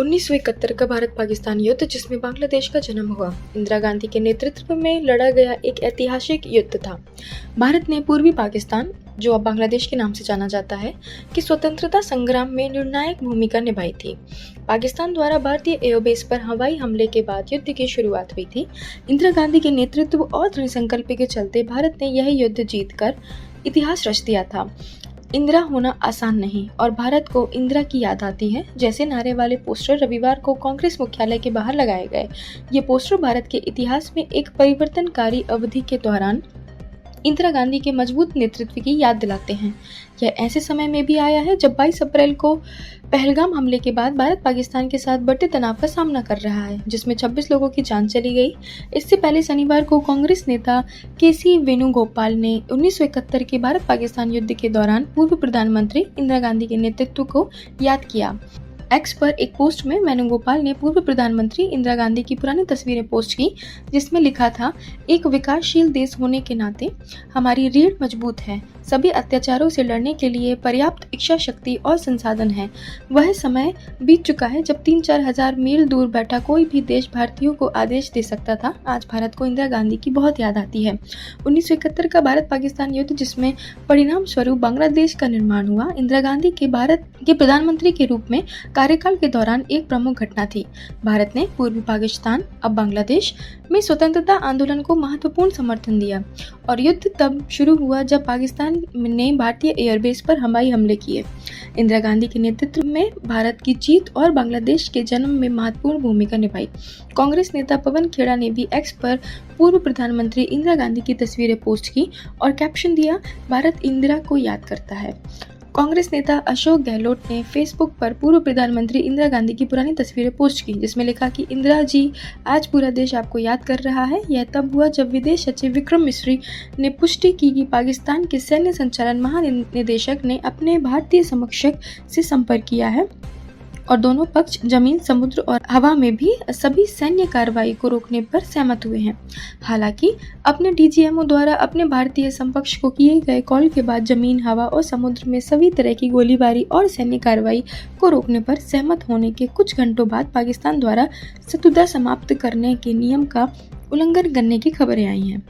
1971 का भारत पाकिस्तान युद्ध, जिसमें बांग्लादेश का जन्म हुआ, इंदिरा गांधी के नेतृत्व में लड़ा गया एक ऐतिहासिक युद्ध था। भारत ने पूर्वी पाकिस्तान, जो अब बांग्लादेश के नाम से जाना जाता है, की स्वतंत्रता संग्राम में निर्णायक भूमिका निभाई थी। पाकिस्तान द्वारा भारतीय एयरबेस पर हवाई हमले के बाद युद्ध की शुरुआत हुई थी। इंदिरा गांधी के नेतृत्व और दृढ़ संकल्प के चलते भारत ने यह युद्ध जीतकर इतिहास रच दिया था। इंदिरा होना आसान नहीं, और भारत को इंदिरा की याद आती है जैसे नारे वाले पोस्टर रविवार को कांग्रेस मुख्यालय के बाहर लगाए गए। ये पोस्टर भारत के इतिहास में एक परिवर्तनकारी अवधि के दौरान इंदिरा गांधी के मजबूत नेतृत्व की याद दिलाते हैं। यह ऐसे समय में भी आया है जब 22 अप्रैल को पहलगाम हमले के बाद भारत पाकिस्तान के साथ बढ़ते तनाव का सामना कर रहा है, जिसमें 26 लोगों की जान चली गई। इससे पहले शनिवार को कांग्रेस नेता के.सी. वेणुगोपाल ने 1971 के भारत पाकिस्तान युद्ध के दौरान पूर्व प्रधानमंत्री इंदिरा गांधी के नेतृत्व को याद किया। एक्स पर एक पोस्ट में वेणुगोपाल ने पूर्व प्रधानमंत्री इंदिरा गांधी की पुरानी तस्वीरें पोस्ट की, जिसमें लिखा था, एक विकासशील देश होने के नाते हमारी रीढ़ मजबूत है। सभी अत्याचारों से लड़ने के लिए पर्याप्त इच्छा शक्ति और संसाधन है। वह समय बीत चुका है जब 3-4 हजार मील दूर बैठा कोई भी देश भारतीयों को आदेश दे सकता था। आज भारत को इंदिरा गांधी की बहुत याद आती है। 1971 का भारत पाकिस्तान युद्ध, जिसमें परिणाम स्वरूप बांग्लादेश का निर्माण हुआ, इंदिरा गांधी के भारत के प्रधानमंत्री के रूप में कार्यकाल के दौरान एक प्रमुख घटना थी। भारत ने पूर्वी पाकिस्तान, अब बांग्लादेश, में स्वतंत्रता आंदोलन को महत्वपूर्ण समर्थन दिया, और युद्ध तब शुरू हुआ जब पाकिस्तान ने भारतीय एयरबेस पर हवाई हमले किए। इंदिरा गांधी के नेतृत्व में भारत की जीत और बांग्लादेश के जन्म में महत्वपूर्ण भूमिका निभाई। कांग्रेस नेता पवन खेड़ा ने भी एक्स पर पूर्व प्रधानमंत्री इंदिरा गांधी की तस्वीरें पोस्ट की और कैप्शन दिया, भारत इंदिरा को याद करता है। कांग्रेस नेता अशोक गहलोत ने फेसबुक पर पूर्व प्रधानमंत्री इंदिरा गांधी की पुरानी तस्वीरें पोस्ट की, जिसमें लिखा कि इंदिरा जी, आज पूरा देश आपको याद कर रहा है। यह तब हुआ जब विदेश सचिव विक्रम मिस्री ने पुष्टि की कि पाकिस्तान के सैन्य संचालन महानिदेशक ने अपने भारतीय समकक्ष से संपर्क किया है और दोनों पक्ष जमीन, समुद्र और हवा में भी सभी सैन्य कार्रवाई को रोकने पर सहमत हुए हैं। हालांकि अपने डीजीएमओ द्वारा अपने भारतीय समकक्ष को किए गए कॉल के बाद जमीन, हवा और समुद्र में सभी तरह की गोलीबारी और सैन्य कार्रवाई को रोकने पर सहमत होने के कुछ घंटों बाद पाकिस्तान द्वारा शत्रुता समाप्त करने के नियम का उल्लंघन करने की खबरें आई हैं।